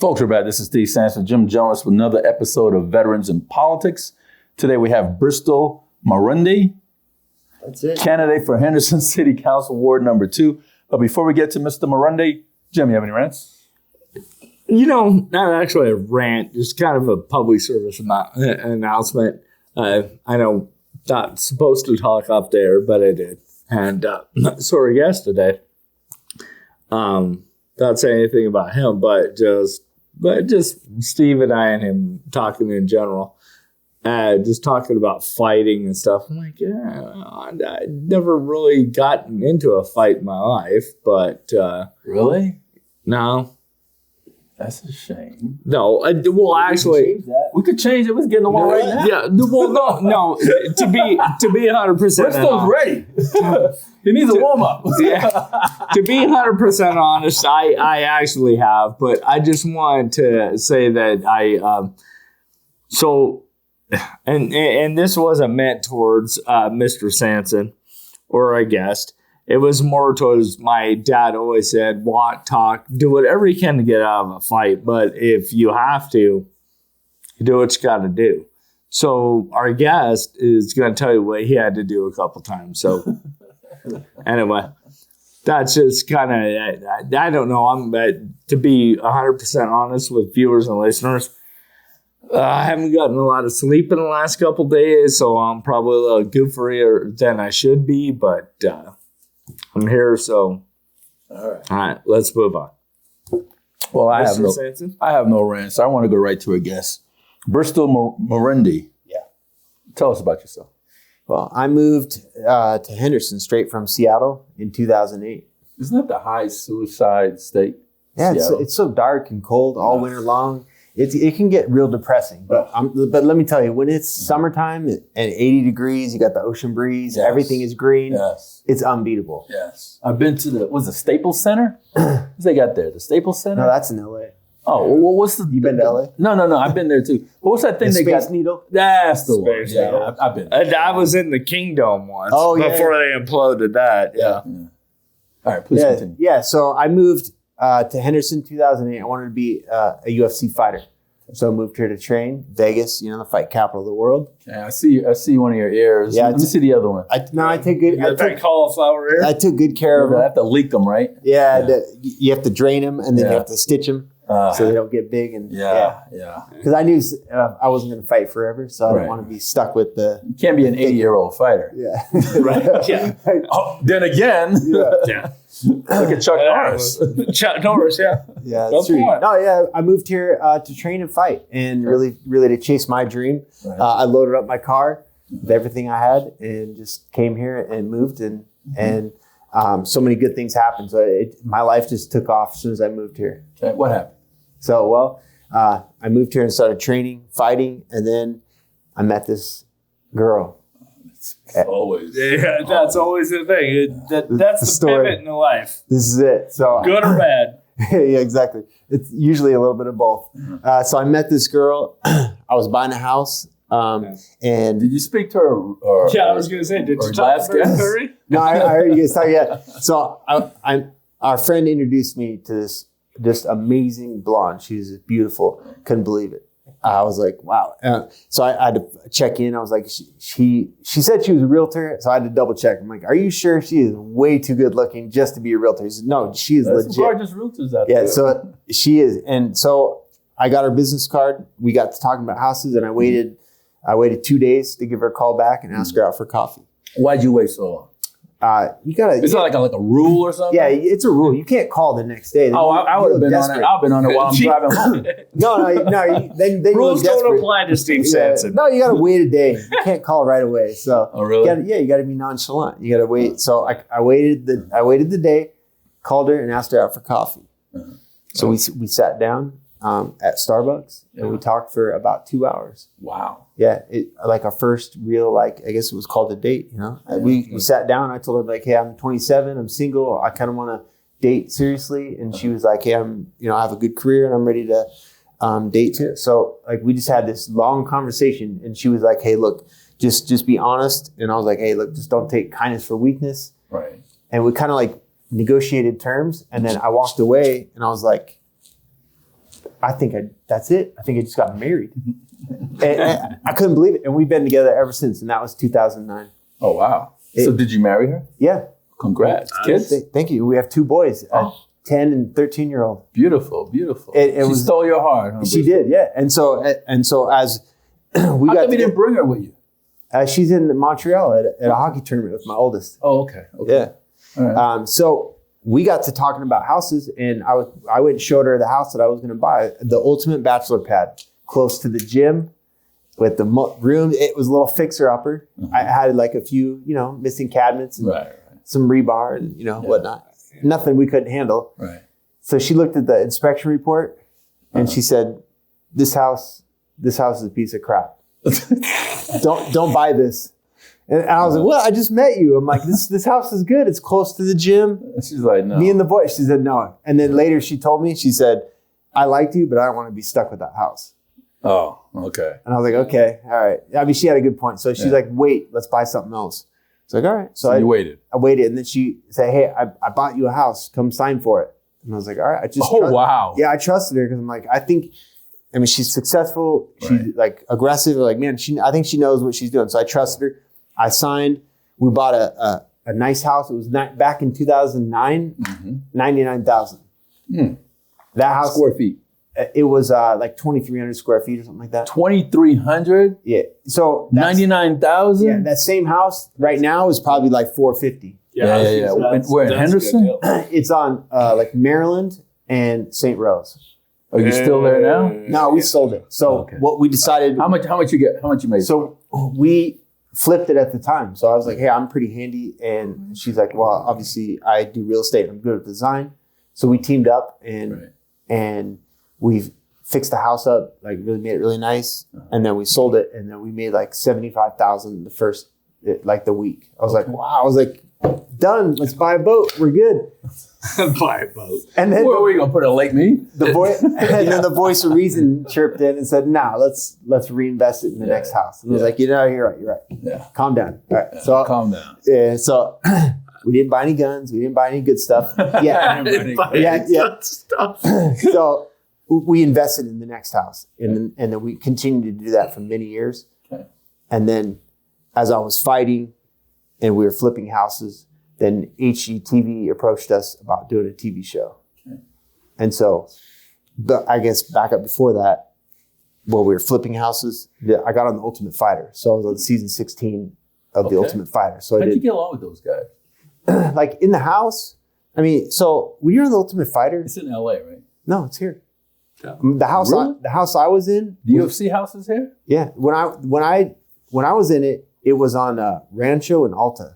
Folks, we're back. This is Steve Sanson, Jim Jonas with another episode of Veterans in Politics. Today we have Bristol Marunde, that's it, candidate for Henderson City Council Ward number 2. But before we get to Mr. Marunde, Jim, you have any rants? Not actually a rant, just kind of a public service announcement. I know not supposed to talk up there, but I did. And so our guest today, not saying anything about him, but just Steve and I and him talking in general, just talking about fighting and stuff. I'm like, I never really gotten into a fight in my life, but Really? No. That's a shame. No, actually, we could change it. Let's get in the wall right now. Yeah, well, no. To be 100%, Bristol's ready. He needs a warm up. Yeah. To be 100% honest, I actually have, but I just wanted to say that and this wasn't meant towards Mr. Sanson or a guest. It was more towards my dad always said, walk, talk, do whatever you can to get out of a fight. But if you have to, you do what you got to do. So our guest is going to tell you what he had to do a couple times. So anyway, that's just kind of, I don't know. I'm to be 100% honest with viewers and listeners. I haven't gotten a lot of sleep in the last couple days, so I'm probably a little gooferier than I should be, but I'm here, so all right, let's move on. Well, I have no rants. I want to go right to a guest. Bristol Marunde. Yeah. Tell us about yourself. Well, I moved to Henderson straight from Seattle in 2008. Isn't that the high suicide state? Yeah, it's so dark and cold all winter long. It can get real depressing. But let me tell you, when it's summertime and 80 degrees, you got the ocean breeze, everything is green. Yes. It's unbeatable. Yes. I've been to the Staples Center? What's they got there? The Staples Center? No, that's in LA. Oh, well, what's the... You been to LA? No, I've been there too. But what's that thing the they got? Space Needle? That's the one. Space Yeah, Needle. I've been there. I was in the Kingdom once before they imploded that. Yeah. All right, please continue. Yeah, so I moved to Henderson 2008. I wanted to be a UFC fighter. So I moved here to train. Vegas, the fight capital of the world. Yeah, I see one of your ears. Yeah, Let me see the other one. I take good. You got cauliflower ear? I took good care of I them. have to leak them, right? Yeah. You have to drain them and then you have to stitch them so they don't get big. And Yeah. Because I knew I wasn't going to fight forever, so I didn't want to be stuck with the. You can't be an 80-year-old fighter. Yeah. Right. Yeah. Oh, then again. Yeah. Look at Chuck Norris. Chuck Norris, yeah. Yeah, that's true. No, yeah, I moved here to train and fight and really to chase my dream. Right. I loaded up my car with everything I had and just came here and moved and so many good things happened. So my life just took off as soon as I moved here. Okay, what happened? So, I moved here and started training, fighting, and then I met this girl. Always. Yeah, that's always the thing. That's the story. pivot in the life. This is it. So Good or bad. yeah, exactly. It's usually a little bit of both. So I met this girl. I was buying a house. And Did you speak to her? I was going to say, did you talk to her, Curry? No, I heard you guys talk. Yeah. So our friend introduced me to this just amazing blonde. She's beautiful. Couldn't believe it. I was like, wow. So I had to check in. I was like, she said she was a realtor, so I had to double check. I'm like, are you sure she is way too good looking just to be a realtor? He said, no, she is legit. Some gorgeous realtors out there. Yeah, so she is. And so I got her business card. We got to talking about houses, and I waited 2 days to give her a call back and ask her out for coffee. Why'd you wait so long? You gotta. It's not like a rule or something. Yeah, it's a rule. You can't call the next day. Oh, I would have been on it. I've been on it while I'm driving home. No. Then Rules you look don't apply to Steve Sanson. No, you gotta wait a day. You can't call right away. So. Oh, really? You gotta be nonchalant. You gotta wait. So I waited the day, called her and asked her out for coffee. Uh-huh. So we sat down at Starbucks and we talked for about 2 hours. Wow. Yeah, like our first real, I guess it was called a date, We sat down, I told her, like, hey, I'm 27, I'm single, I kind of want to date seriously. And she was like, hey, I have a good career and I'm ready to date too. So, we just had this long conversation and she was like, hey, look, just be honest. And I was like, hey, look, just don't take kindness for weakness. Right. And we kind of negotiated terms. And then I walked away and I was like, that's it. I think I just got married. and I couldn't believe it. And we've been together ever since. And that was 2009. Oh, wow. So did you marry her? Yeah. Congrats. Kids? Thank you. We have 2 boys, a 10 and 13-year-old. Beautiful. She stole your heart. Huh, she did, yeah. And so as we How got come you didn't bring her with you? she's in Montreal at a hockey tournament with my oldest. Oh, okay. Yeah. All right. So we got to talking about houses, and I went and showed her the house that I was going to buy, the ultimate bachelor pad, close to the gym, with the room. It was a little fixer-upper. Mm-hmm. I had like a few, missing cabinets and some rebar and, whatnot. Nothing we couldn't handle. Right. So she looked at the inspection report, and she said, this house is a piece of crap. Don't buy this. And I was like, well, I just met you. I'm like, this house is good. It's close to the gym. She's like, no. Me and the boy. She said, no. And then later she told me, she said, I liked you, but I don't want to be stuck with that house. Oh, okay. And I was like, okay, all right. I mean, she had a good point. So she's like, wait, let's buy something else. It's like, all right. So you waited. I waited. And then she said, hey, I bought you a house. Come sign for it. And I was like, all right. Wow. Yeah, I trusted her because I'm like, she's successful. She's like aggressive. Like, man, I think she knows what she's doing. So I trusted her. I signed. We bought a nice house. It was back in 2009, $99,000. That house. Square feet. It was like 2,300 square feet or something like that. 2,300? Yeah. So 99,000? Yeah. That same house right now is probably like 450. Yeah. We're in Henderson? It's on like Maryland and St. Rose. Are you still there now? No, we sold it. So what we decided. How much you get? How much you made? So we flipped it at the time. So I was like, hey, I'm pretty handy. And she's like, well, obviously I do real estate. I'm good at design. So we teamed up and we've fixed the house up, like really made it really nice. And then we sold it. And then we made like $75,000 the first, like the week. I was like, wow. I was like, done. Let's buy a boat. We're good. Buy a boat. And then where are we gonna put a Lake Mead? And then the voice of reason chirped in and said, "Nah, let's reinvest it in the next house." And I was like, you're right. Yeah. Calm down. All right. So calm down. Yeah. So we didn't buy any guns. We didn't buy any good stuff. Yeah. Stuff. So we invested in the next house, and then we continued to do that for many years. Okay. And then, as I was fighting, and we were flipping houses, then HGTV approached us about doing a TV show. Okay. And so, I guess back up before that, while we were flipping houses, I got on The Ultimate Fighter. So I was on season 16 of The Ultimate Fighter. So how'd you get along with those guys? Like in the house, I mean, so when you're on The Ultimate Fighter. It's in LA, right? No, it's here. Yeah. The house I was in. The UFC house is here? Yeah. When I was in it, it was on Rancho and Alta.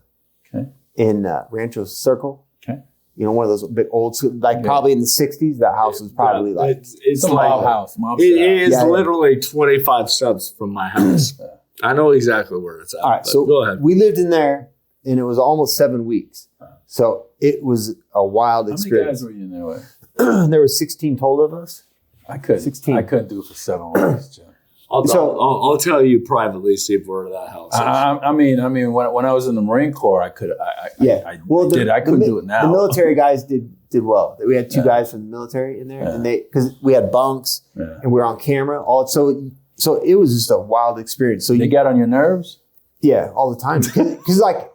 Okay. In Rancho Circle. Okay. One of those big old, like probably in the 60s, that house was probably like. It's a like mob house. It is literally 25 steps from my house. I know exactly where it's at. All right. So go ahead. We lived in there, and it was almost 7 weeks. So it was a wild experience. How many guys were you in there with? There were 16 total of us. I couldn't do it for 7 weeks, Jim. I'll tell you privately, Steve, where that house is. I mean, when I was in the Marine Corps, I couldn't do it now. The military guys did well. We had 2 guys from the military in there, and because we had bunks and we were on camera. So it was just a wild experience. So they got on your nerves? Yeah, all the time. Because like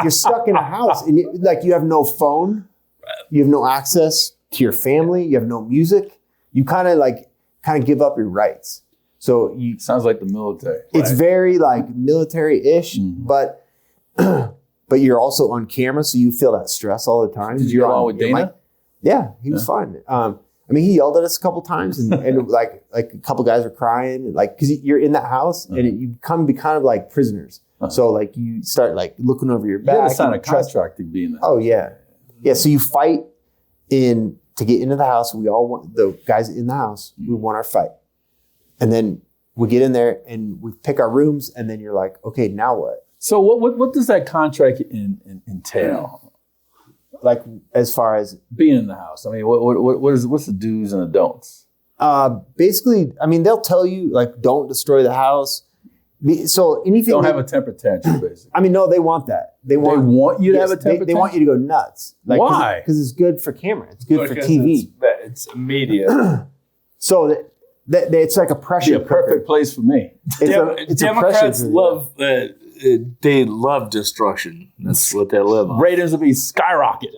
you're stuck in a house, and you have no phone, you have no access to your family, you have no music. You kind of give up your rights. So sounds like the military. It's very like military-ish, but you're also on camera, so you feel that stress all the time. Did you get along with Dana? Yeah, he was fine. I mean, he yelled at us a couple times, and like a couple guys were crying, like because you're in that house, and you be kind of like prisoners. So like you start like looking over your back. You had to sign a contract to be in the house. Oh yeah. So you fight to get into the house. We all want the guys in the house. We want our fight. And then we get in there and we pick our rooms, and then you're like, okay, now what? So what does that contract entail? Like as far as being in the house, I mean, what's the do's and the don'ts? Basically, I mean, they'll tell you like, don't destroy the house. So anything. Don't have a temper tantrum, basically. I mean, no, they want that. They want you to have a temper tantrum? They want you to go nuts. Like, why? Because it's good for camera. It's good for TV. It's immediate. So it's like a pressure. Be a perfect place for me. It's a Democrats pressure love they love destruction. That's what they live on. Ratings will be skyrocket.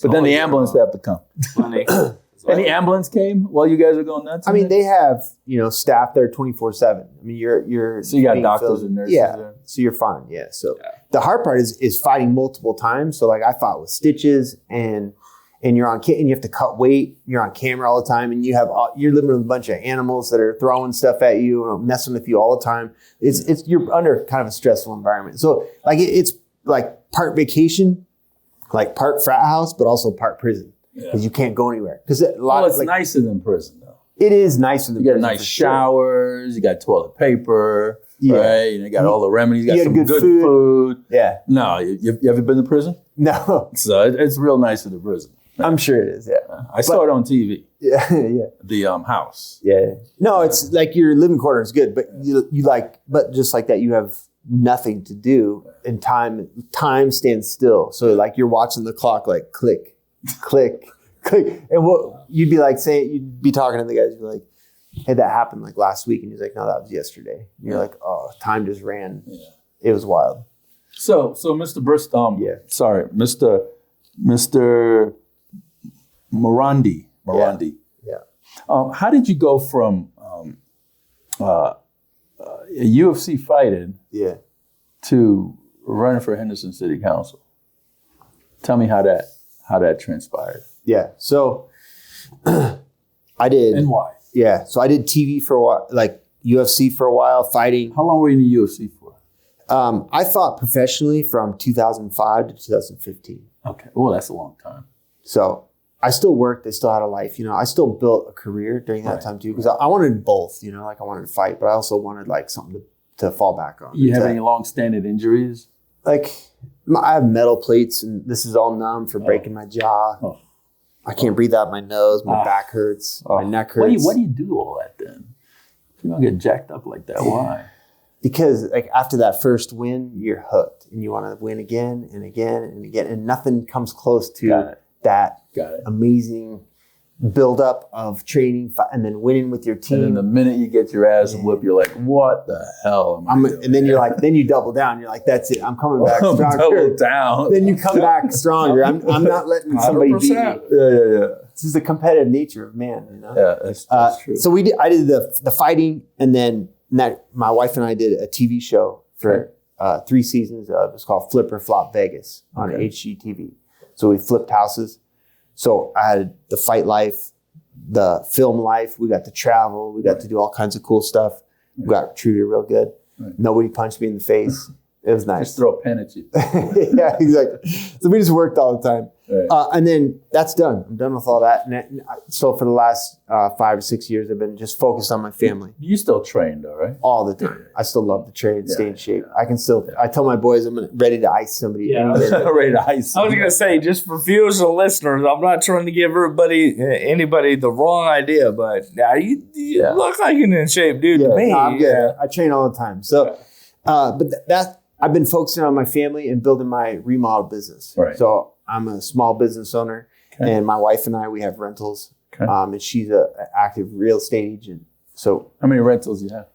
But then the ambulance have to come. Funny. And the ambulance came while you guys are going nuts? I mean, they have, staff there 24/7. I mean, you're So you got being doctors filled. and nurses Yeah. there? So you're fine. Yeah. So the hard part is fighting multiple times. So like I fought with stitches and you're on and you have to cut weight. You're on camera all the time, and you're living with a bunch of animals that are throwing stuff at you and messing with you all the time. It's you're under kind of a stressful environment. So like it's like part vacation, like part frat house, but also part prison because you can't go anywhere. Because it's nicer than prison though. It is nicer than you got prison. Nice showers. You got toilet paper. Yeah. Right. And you got all the remedies. You got some good food. food. Yeah. No, you ever been to prison? No. So it's real nicer than prison. I'm sure it is. Yeah. I saw it on TV. Yeah. Yeah. The house. Yeah. No, it's like your living quarter is good, but but just like that, you have nothing to do, and time stands still. So like you're watching the clock, like click, click, click, and what you'd be like saying, you'd be talking to the guys, you'd be like, "Hey, that happened like last week," and he's like, "No, that was yesterday." And you're like, "Oh, time just ran." Yeah. It was wild. So Mr. Bristol, Mr. Marunde. Yeah. How did you go from a UFC fighting to running for Henderson City Council? Tell me how that transpired. Yeah. So I did. And why? Yeah. So I did TV for a while, like UFC for a while, fighting. How long were you in the UFC for? I fought professionally from 2005 to 2015. Okay. Well, that's a long time. So I still worked. I still had a life. I still built a career during that time too, because I wanted both. Like I wanted to fight, but I also wanted like something to fall back on. You have any long-standing injuries? Like I have metal plates, and this is all numb for breaking my jaw. Oh. I can't breathe out my nose. My back hurts. My neck hurts. Why do you do all that then? If you don't get jacked up like that, why? Because like after that first win, you're hooked, and you want to win again and again and again, and nothing comes close to that amazing buildup of training and then winning with your team. And then the minute you get your ass whooped, you're like, what the hell am I doing? And then you're like, then you double down. You're like, that's it. I'm coming back stronger. Double down. Then you come back stronger. I'm not letting somebody beat me. Yeah. This is the competitive nature of man. Yeah, that's true. So I did the fighting, and then my wife and I did a TV show for 3 seasons. It was called Flip or Flop Vegas on HGTV. So we flipped houses. So I had the fight life, the film life. We got to travel. We got to do all kinds of cool stuff. We got treated real good. Right. Nobody punched me in the face. It was nice. Just throw a pen at you. Yeah, exactly. So we just worked all the time. Right. And then that's done. I'm done with all that. So for the last 5 or 6 years, I've been just focused on my family. You still train though, right? All the time. I still love to train, stay in shape. I can still, I tell my boys I'm ready to ice somebody. Yeah, ready to ice. I was going to say, just for viewers and listeners, I'm not trying to give anybody the wrong idea, but you look like you're in shape, dude. Yeah, to me. No, I'm good. I train all the time. So, but I've been focusing on my family and building my remodel business. Right. So I'm a small business owner, and my wife and I, we have rentals. And she's an active real estate agent. So how many rentals you have?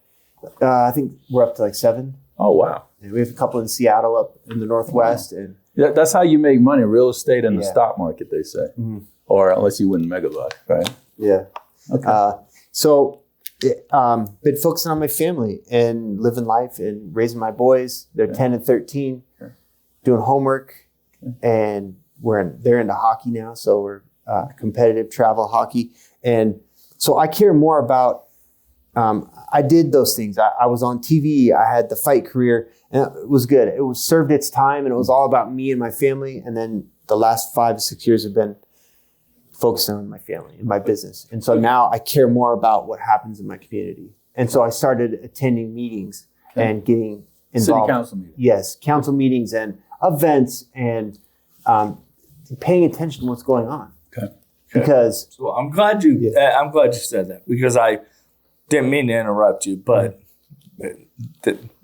I think we're up to like 7. Oh, wow. And we have a couple in Seattle up in the Northwest. Wow. And that's how you make money, real estate and the stock market, they say. Mm-hmm. Or unless you win megabucks, right? Yeah. Okay. Been focusing on my family and living life and raising my boys. They're 10 and 13, doing homework, and they're into hockey now. So we're competitive travel hockey. And so I care more about, I did those things. I was on TV. I had the fight career, and it was good. It was served its time, and it was all about me and my family. And then the last 5 to 6 years have been focusing on my family and my business. And so now I care more about what happens in my community. And so I started attending meetings and getting involved. City council meetings. Yes, council meetings and events, and paying attention to what's going on. Okay. Because so I'm glad you said that, because I didn't mean to interrupt you, but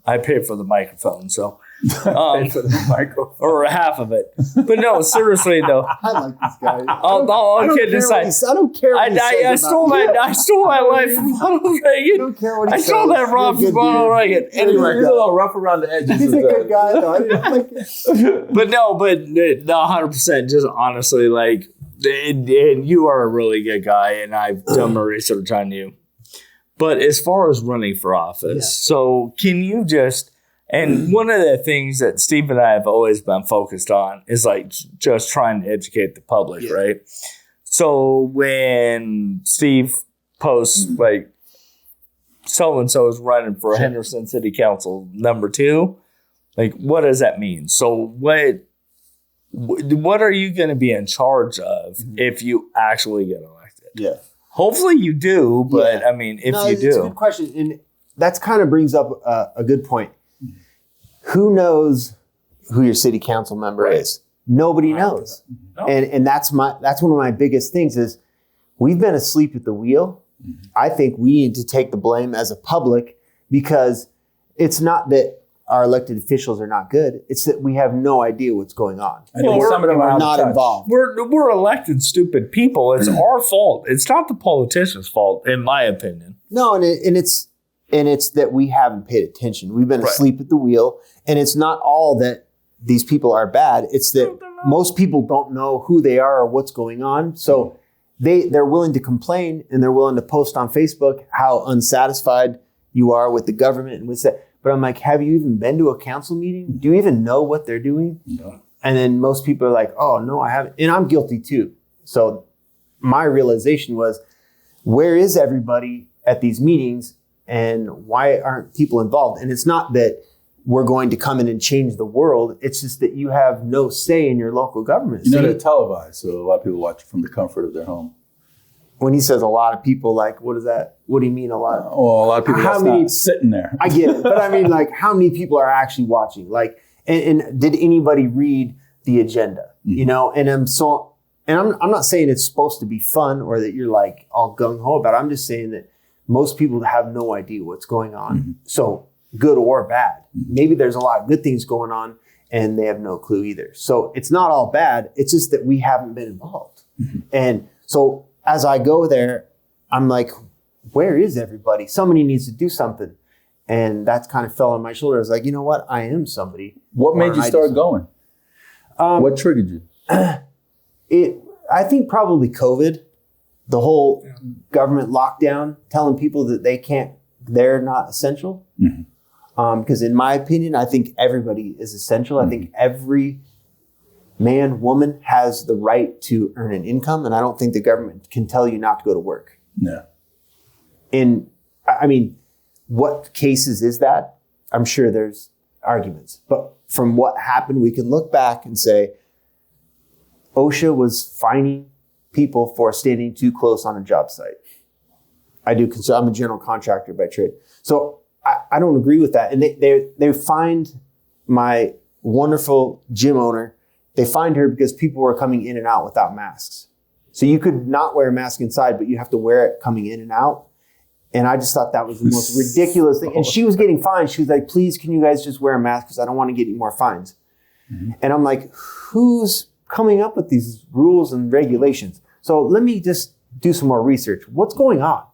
I paid for the microphone. So Pay for the microphone. Or half of it. But no, seriously though. I like this guy. All kidding aside. I don't care what he says I stole my life from Ronald Reagan. I don't care what he says. I stole that Rob from Ronald Reagan. Anyway, he's a little rough around the edges. He's a good guy, though. I didn't like it. But no, 100%. Just honestly, like, and you are a really good guy, and I've done my research on you. But as far as running for office, so can you just, and one of the things that Steve and I have always been focused on is like just trying to educate the public, right? So when Steve posts like so-and-so is running for Henderson City Council number 2, like what does that mean? So what are you going to be in charge of if you actually get elected? Yeah. Hopefully you do, but I mean, if you do. It's a good question. And that kind of brings up a good point. Who knows who your city council member is? Nobody knows. No. And that's one of my biggest things is we've been asleep at the wheel. I think we need to take the blame as a public because it's not that our elected officials are not good. It's that we have no idea what's going on. Some of them are not involved. We're elected stupid people. It's our fault. It's not the politicians' fault, in my opinion. No, and it's that we haven't paid attention. We've been asleep at the wheel, and it's not all that these people are bad. It's that most people don't know who they are or what's going on. So they're willing to complain and they're willing to post on Facebook how unsatisfied you are with the government and what's that. But I'm like, have you even been to a council meeting? Do you even know what they're doing? No. And then most people are like, oh, no, I haven't. And I'm guilty too. So my realization was, where is everybody at these meetings and why aren't people involved? And it's not that we're going to come in and change the world. It's just that you have no say in your local government. They're televised, so a lot of people watch it from the comfort of their home. When he says a lot of people, like, what is that? What do you mean a lot? Well, a lot of people not sitting there. I get it. But I mean, like, how many people are actually watching? Like, and did anybody read the agenda? You know, and I'm not saying it's supposed to be fun or that you're like all gung-ho about it. I'm just saying that most people have no idea what's going on. So good or bad. Maybe there's a lot of good things going on and they have no clue either. So it's not all bad. It's just that we haven't been involved. And so as I go there, I'm like, where is everybody? Somebody needs to do something. And that kind of fell on my shoulder. I was like, you know what? I am somebody. What made you start going? What triggered you? I think probably COVID, the whole government lockdown, telling people that they're not essential. Because in my opinion, I think everybody is essential. I think every man, woman has the right to earn an income. And I don't think the government can tell you not to go to work. Yeah. And I mean, what cases is that? I'm sure there's arguments. But from what happened, we can look back and say, OSHA was fining people for standing too close on a job site. I'm a general contractor by trade. So I don't agree with that. And they fined my wonderful gym owner. They fined her because people were coming in and out without masks. So you could not wear a mask inside, but you have to wear it coming in and out. And I just thought that was the most ridiculous thing. And she was getting fined. She was like, please, can you guys just wear a mask? Because I don't want to get any more fines. And I'm like, who's coming up with these rules and regulations? So let me just do some more research. What's going on?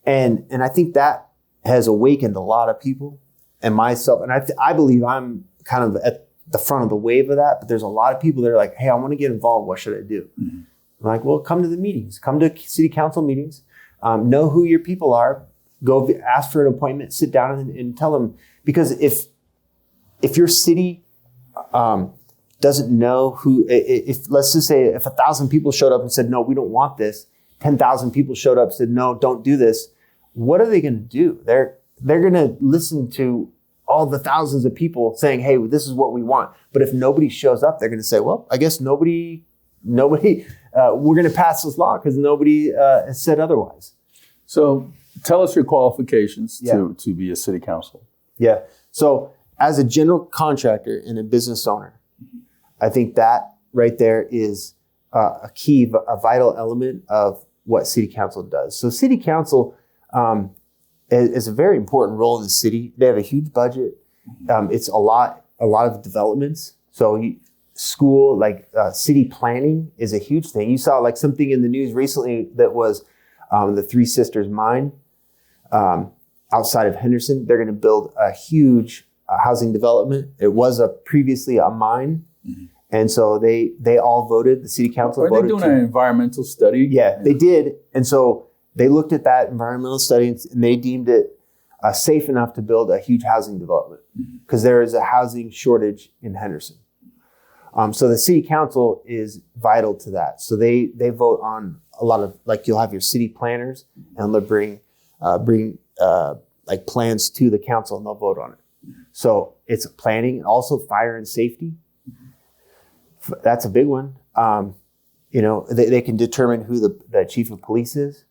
And I think that has awakened a lot of people and myself. And I believe I'm kind of at the front of the wave of that. But there's a lot of people that are like, hey, I want to get involved. What should I do? I'm like, well, come to the meetings. Come to city council meetings. Know who your people are. Go ask for an appointment. Sit down and tell them. Because if your city doesn't know who, if let's just say if 1,000 people showed up and said, no, we don't want this. 10,000 people showed up and said, no, don't do this. What are they going to do? They're going to listen to all the thousands of people saying, hey, this is what we want. But if nobody shows up, they're going to say, well, I guess nobody, we're going to pass this law because nobody has said otherwise. So tell us your qualifications to be a city council. Yeah. So as a general contractor and a business owner, I think that right there is a key, a vital element of what city council does. So city council is a very important role in the city. They have a huge budget. It's a lot a lot of developments. So school, like city planning is a huge thing. You saw like something in the news recently that was the Three Sisters mine outside of Henderson. They're going to build a huge housing development. It was previously a mine. Mm-hmm. And so they all voted, the city council voted. Are they doing an environmental study? Yeah, they did. And so they looked at that environmental study and they deemed it safe enough to build a huge housing development because there is a housing shortage in Henderson. So the city council is vital to that. So they vote on a lot of, like you'll have your city planners and they'll bring like plans to the council and they'll vote on it. So it's planning and also fire and safety. That's a big one. They can determine who the chief of police is.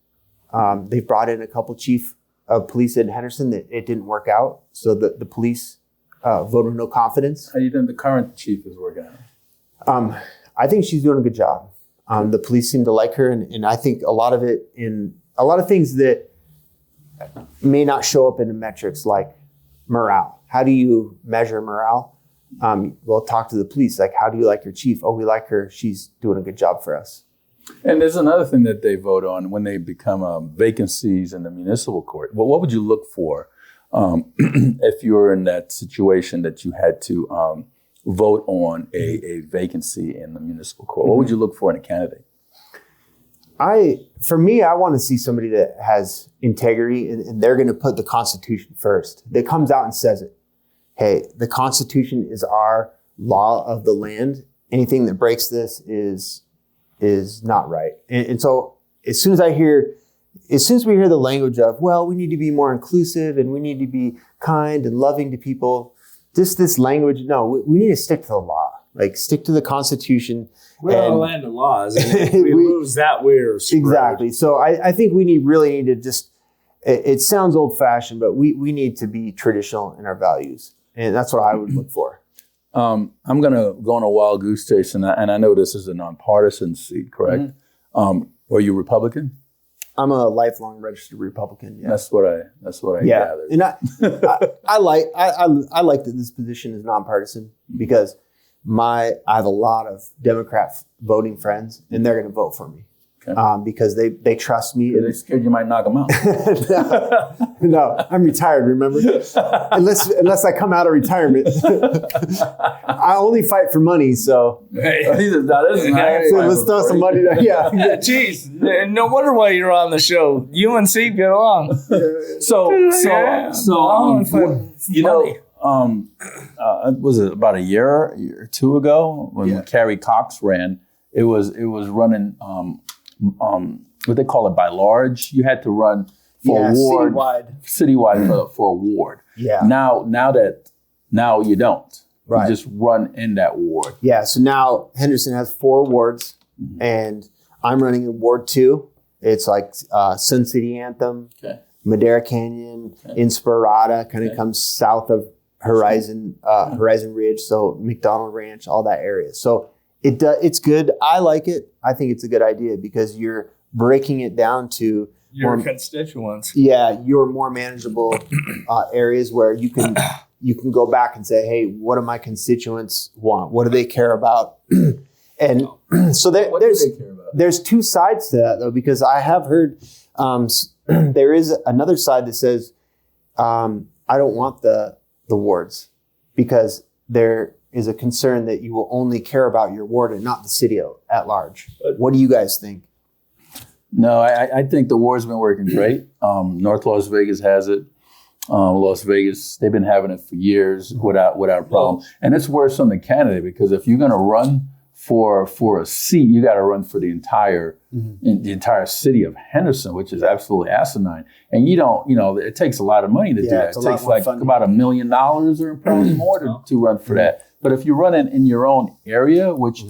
They've brought in a couple chief of police in Henderson that it didn't work out. So the police voted no confidence. How do you think the current chief is working out? I think she's doing a good job. The police seem to like her. And I think a lot of things that may not show up in the metrics like morale. How do you measure morale? Well, talk to the police. Like, how do you like your chief? Oh, we like her. She's doing a good job for us. And there's another thing that they vote on when they become vacancies in the municipal court. Well, what would you look for if you were in that situation that you had to vote on a vacancy in the municipal court? What would you look for in a candidate? For me, I want to see somebody that has integrity and they're going to put the Constitution first. That comes out and says it. Hey, the Constitution is our law of the land. Anything that breaks this is not right. And so as soon as we hear the language of, well, we need to be more inclusive and we need to be kind and loving to people, just this language, no, we need to stick to the law. Like stick to the Constitution. We're on a land of laws. And if we lose that, we're screwed. Exactly. So I think we really need to just, it sounds old fashioned, but we need to be traditional in our values. And that's what I would look for. I'm going to go on a wild goose chase, and I know this is a nonpartisan seat, correct? Mm-hmm. Are you Republican? I'm a lifelong registered Republican. Yeah. That's what I gathered. And I like that this position is nonpartisan because I have a lot of Democrat voting friends, and they're going to vote for me. Okay. Because they trust me. They're scared you might knock them out. No, I'm retired, remember? Unless I come out of retirement. I only fight for money, so. Let's throw some money down. Yeah. Jeez, no wonder why you're on the show. UNC, get along. Was it about a year or two ago when Carrie Cox ran? It was running. What they call it by large. You had to run for a ward, citywide for a ward. Yeah. Now you don't. Right. You just run in that ward. Yeah. So now Henderson has 4 wards, and I'm running in Ward 2. It's like Sun City Anthem, Madera Canyon, Inspirada, kind of comes south of Horizon Ridge, so McDonald Ranch, all that area. So it's good. I like it. I think it's a good idea because you're breaking it down to your constituents. Yeah, your more manageable areas where you can go back and say, hey, what do my constituents want? What do they care about? And so there's 2 sides to that though, because I have heard there is another side that says I don't want the wards because there is a concern that you will only care about your ward and not the city at large. What do you guys think? No, I think the ward's been working great. North Las Vegas has it. Las Vegas, they've been having it for years without a problem. And it's worse on the candidate because if you're going to run for a seat, you got to run for the entire city of Henderson, which is absolutely asinine. And it takes a lot of money to do that. It takes like about $1 million or probably more to run for that. But if you run in your own area, which,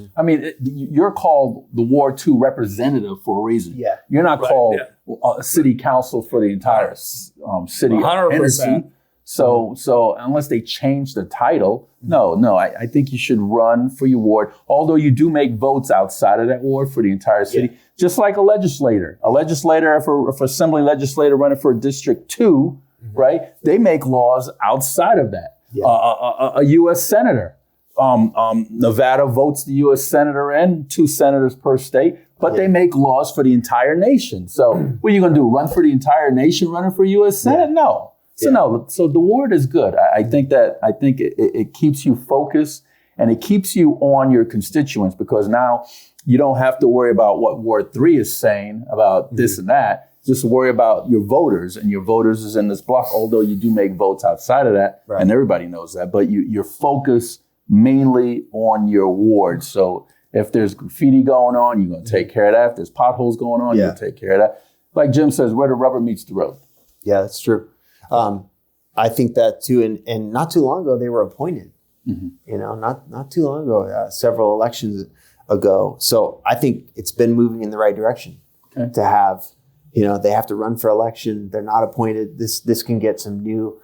you're called the Ward 2 representative for a reason. Yeah. You're not called a city council for the entire city 100%. Of Henderson. So unless they change the title, I think you should run for your ward. Although you do make votes outside of that ward for the entire city, just like a legislator. If assembly legislator running for District 2, right? They make laws outside of that. A U.S. senator. Nevada votes the U.S. senator in, 2 senators per state, but they make laws for the entire nation. So what are you going to do? Run for the entire nation running for U.S. Senate? No. So the ward is good. I think it keeps you focused and it keeps you on your constituents, because now you don't have to worry about what Ward 3 is saying about this and that. Just worry about your voters, and your voters is in this block, although you do make votes outside of that, and everybody knows that. But you're focused mainly on your ward. So if there's graffiti going on, you're going to take care of that. If there's potholes going on, you're going to take care of that. Like Jim says, where the rubber meets the road. Yeah, that's true. I think that too. And not too long ago, they were appointed. You know, not too long ago, several elections ago. So I think it's been moving in the right direction to have, you know, they have to run for election. They're not appointed. This can get some new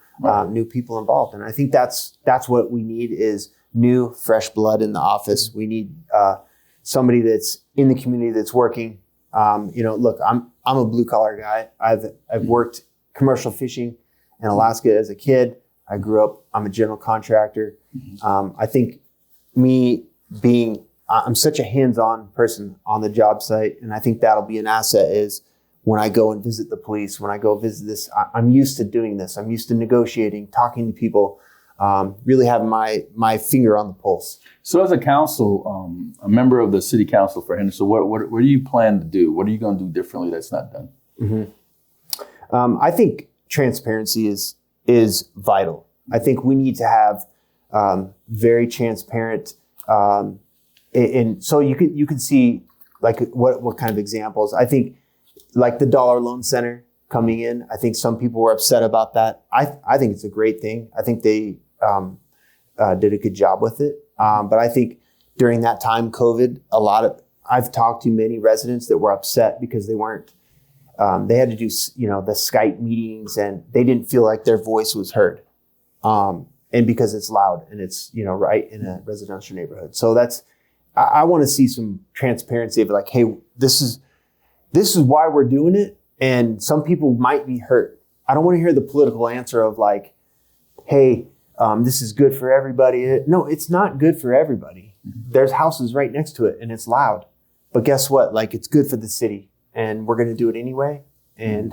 people involved. And I think that's what we need is new, fresh blood in the office. We need somebody that's in the community that's working. You know, look, I'm a blue collar guy. I've worked commercial fishing in Alaska as a kid. I grew up, I'm a general contractor. I think I'm such a hands-on person on the job site. And I think that'll be an asset is when I go and visit the police, when I go visit this, I'm used to doing this. I'm used to negotiating, talking to people, really having my finger on the pulse. So as a council, a member of the city council for Henderson, what do you plan to do? What are you going to do differently that's not done? I think transparency is vital. I think we need to have very transparent, and so you could see like what kind of examples. I think like the Dollar Loan Center coming in. I think some people were upset about that. I think it's a great thing. I think they did a good job with it. But I think during that time, COVID, I've talked to many residents that were upset because they weren't. They had to do, you know, the Skype meetings, and they didn't feel like their voice was heard. And because it's loud and it's, you know, right in a residential neighborhood. So I want to see some transparency of like, hey, this is why we're doing it. And some people might be hurt. I don't want to hear the political answer of like, hey, this is good for everybody. No, it's not good for everybody. There's houses right next to it and it's loud. But guess what? Like, it's good for the city and we're going to do it anyway. And,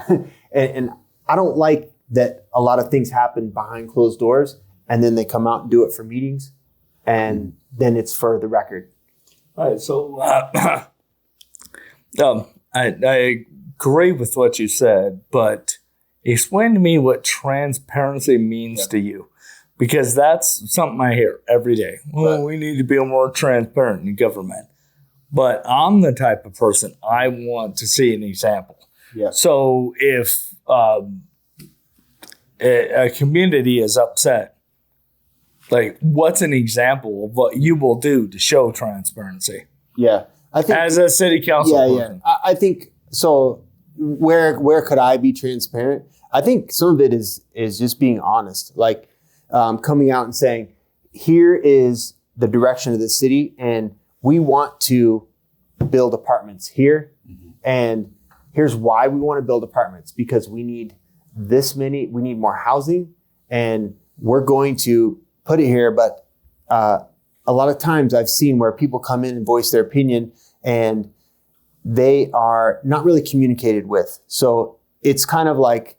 and I don't like that a lot of things happen behind closed doors and then they come out and do it for meetings. And then it's for the record. All right. So I agree with what you said, but explain to me what transparency means to you. Because that's something I hear every day. Well, we need to be more transparent in government. But I'm the type of person, I want to see an example. Yeah. So if a community is upset, like what's an example of what you will do to show transparency? Yeah. I think as a city council person. I think so. Where could I be transparent? I think some of it is just being honest. Like, coming out and saying, here is the direction of the city and we want to build apartments here. And here's why we want to build apartments, because we need we need more housing and we're going to put it here. But a lot of times I've seen where people come in and voice their opinion and they are not really communicated with. So it's kind of like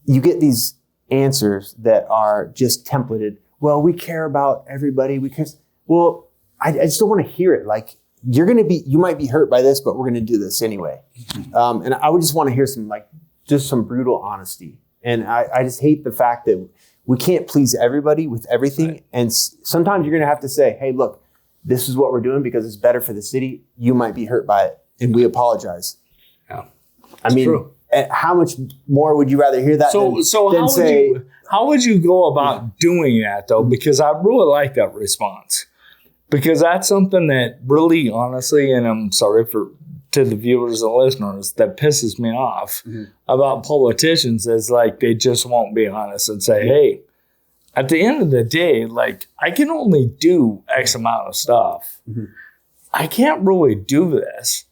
you get these answers that are just templated. Well, we care about everybody. Well, I just don't want to hear it. Like, you might be hurt by this, but we're going to do this anyway. And I would just want to hear some brutal honesty. And I just hate the fact that we can't please everybody with everything. Right. And sometimes you're going to have to say, hey, look, this is what we're doing because it's better for the city. You might be hurt by it. And we apologize. Yeah. I mean, true. How much more would you rather hear that how would you go about doing that, though? Because I really like that response. Because that's something that really, honestly, and I'm sorry to the viewers and listeners, that pisses me off about politicians is like they just won't be honest and say, hey, at the end of the day, like I can only do X amount of stuff. I can't really do this.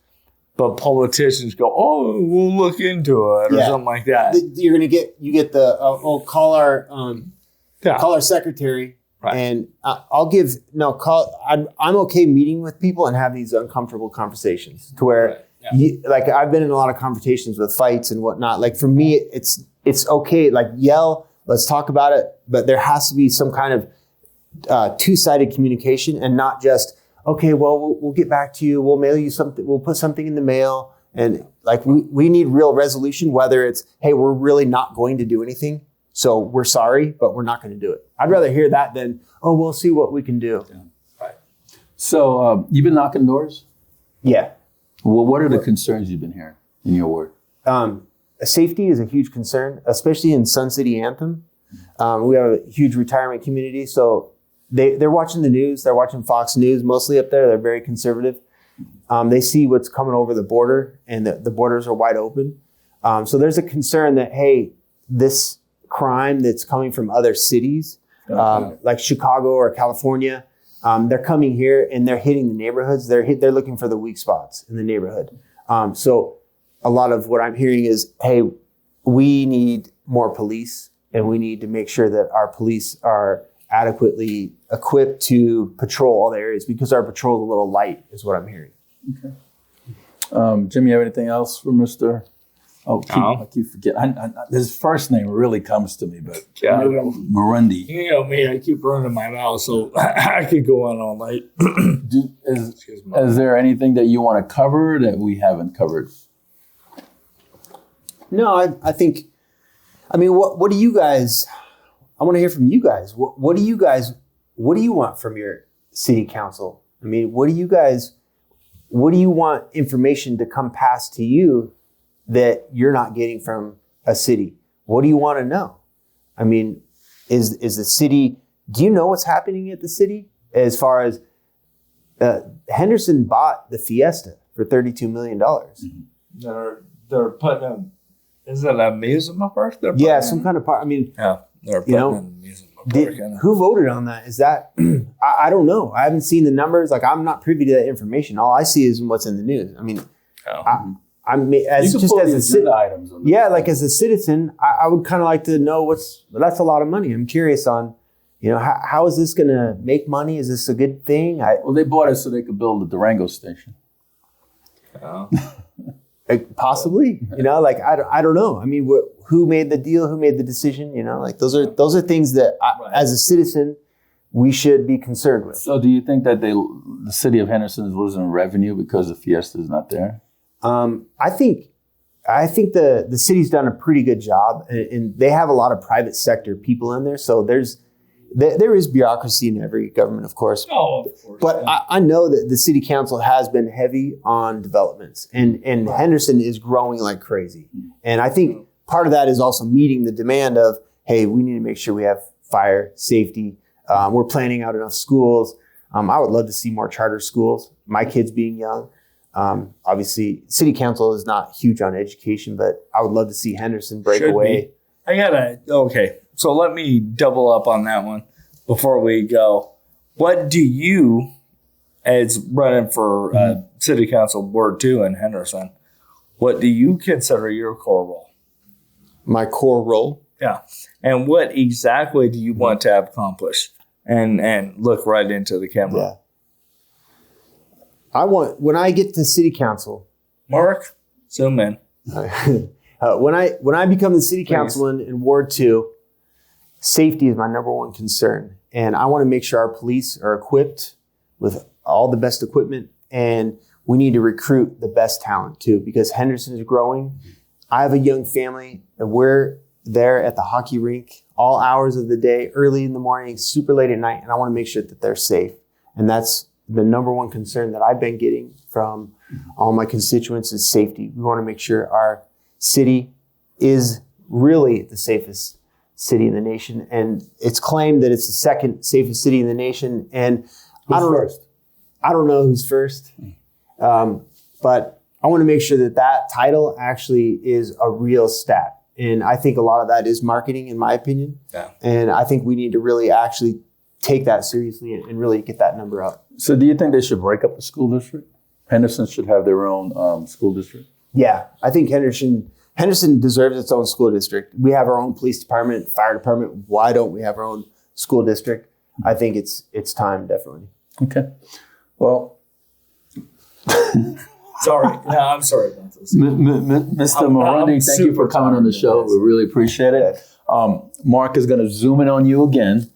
But politicians go, oh, we'll look into it or something like that. You get the call our Call our secretary. Right. And I'm okay meeting with people and having these uncomfortable conversations to where, like I've been in a lot of conversations with fights and whatnot. Like for me, it's okay. Like yell, let's talk about it. But there has to be some kind of two-sided communication and not just, okay, well, we'll get back to you. We'll mail you something. We'll put something in the mail. And like we need real resolution, whether it's, hey, we're really not going to do anything. So we're sorry, but we're not going to do it. I'd rather hear that than, oh, we'll see what we can do. Yeah. Right. So you've been knocking doors? Yeah. Well, what are the concerns you've been hearing in your ward? Safety is a huge concern, especially in Sun City Anthem. We have a huge retirement community. So they're watching the news. They're watching Fox News mostly up there. They're very conservative. They see what's coming over the border and the borders are wide open. So there's a concern that, hey, this crime that's coming from other cities, like Chicago or California, they're coming here and they're hitting the neighborhoods. They're looking for the weak spots in the neighborhood. So a lot of what I'm hearing is, hey, we need more police and we need to make sure that our police are adequately equipped to patrol all the areas because our patrol is a little light, is what I'm hearing. Okay. Jim, you have anything else for Mr.? I keep forgetting. His first name really comes to me, but Marunde. You know me, I keep running my mouth, so I could go on all night. Is there anything that you want to cover that we haven't covered? No, I think, what do you guys, I want to hear from you guys. What do you want from your city council? What do you want information to come past to you that you're not getting from a city? What do you want to know? Is the city, do you know what's happening at the city? As far as Henderson bought the Fiesta for $32 million. Mm-hmm. They're putting is it an amusement park? Yeah, some kind of park. They're putting an amusement park. Who voted on that? Is that, I don't know. I haven't seen the numbers. Like I'm not privy to that information. All I see is what's in the news. As a citizen, I would kind of like to know that's a lot of money. I'm curious on, how is this going to make money? Is this a good thing? They bought it so they could build a Durango station. Oh. Possibly, I don't know. Who made the deal? Who made the decision? Those are things that as a citizen, we should be concerned with. So do you think that the city of Henderson is losing revenue because the Fiesta is not there? I think the city's done a pretty good job, and they have a lot of private sector people in there. So there is bureaucracy in every government, of course. Oh, of course. But yeah. I know that the city council has been heavy on developments, and Henderson is growing like crazy. And I think part of that is also meeting the demand of, hey, we need to make sure we have fire safety. We're planning out enough schools. I would love to see more charter schools. My kids being young. Obviously, city council is not huge on education, but I would love to see Henderson break away. Okay. So let me double up on that one before we go. What do you, as running for City Council Ward 2 in Henderson, what do you consider your core role? My core role? Yeah. And what exactly do you want to have accomplished? And look right into the camera. Yeah. When I get to City Council. Mark, zoom in. When I become the City Councilman in Ward 2, safety is my number one concern. And I want to make sure our police are equipped with all the best equipment. And we need to recruit the best talent too, because Henderson is growing. I have a young family, and we're there at the hockey rink all hours of the day, early in the morning, super late at night. And I want to make sure that they're safe. And that's the number one concern that I've been getting from all my constituents is safety. We want to make sure our city is really the safest city in the nation, and it's claimed that it's the second safest city in the nation. And I don't know who's first, but I want to make sure that title actually is a real stat. And I think a lot of that is marketing, in my opinion. Yeah. And I think we need to really actually take that seriously and really get that number up. So, do you think they should break up the school district? Henderson should have their own school district. Yeah, I think Henderson Henderson deserves its own school district. We have our own police department, fire department. Why don't we have our own school district? I think it's time, definitely. Okay. Well, sorry. No, I'm sorry about this. Mr. Marunde, thank you for coming on the show. We really appreciate it. Mark is going to zoom in on you again,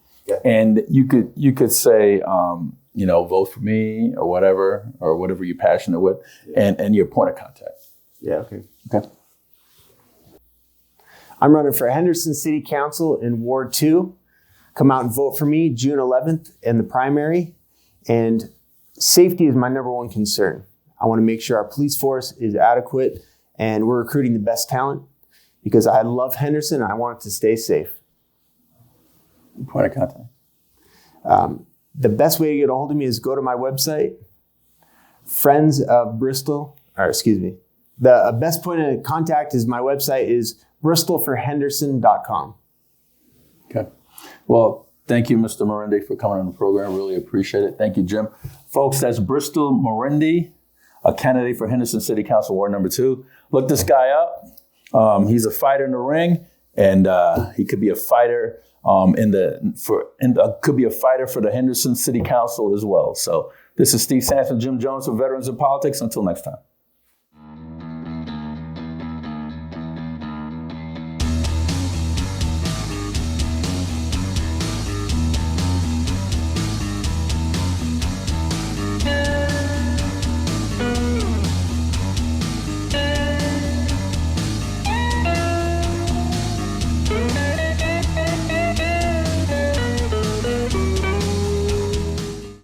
and you could say, vote for me or whatever you're passionate with, and your point of contact. Yeah. Okay. Okay. I'm running for Henderson City Council in Ward 2. Come out and vote for me June 11th in the primary. And safety is my number one concern. I want to make sure our police force is adequate and we're recruiting the best talent because I love Henderson and I want it to stay safe. Point of contact. The best way to get a hold of me is go to my website, The best point of contact is my website is bristolforhenderson.com. Okay. Well, thank you, Mr. Marunde, for coming on the program. Really appreciate it. Thank you, Jim. Folks, that's Bristol Marunde, a candidate for Henderson City Council Ward number 2. Look this guy up. He's a fighter in the ring, and he could be a fighter could be a fighter for the Henderson City Council as well. So this is Steve Sampson, Jim Jones for Veterans in Politics. Until next time.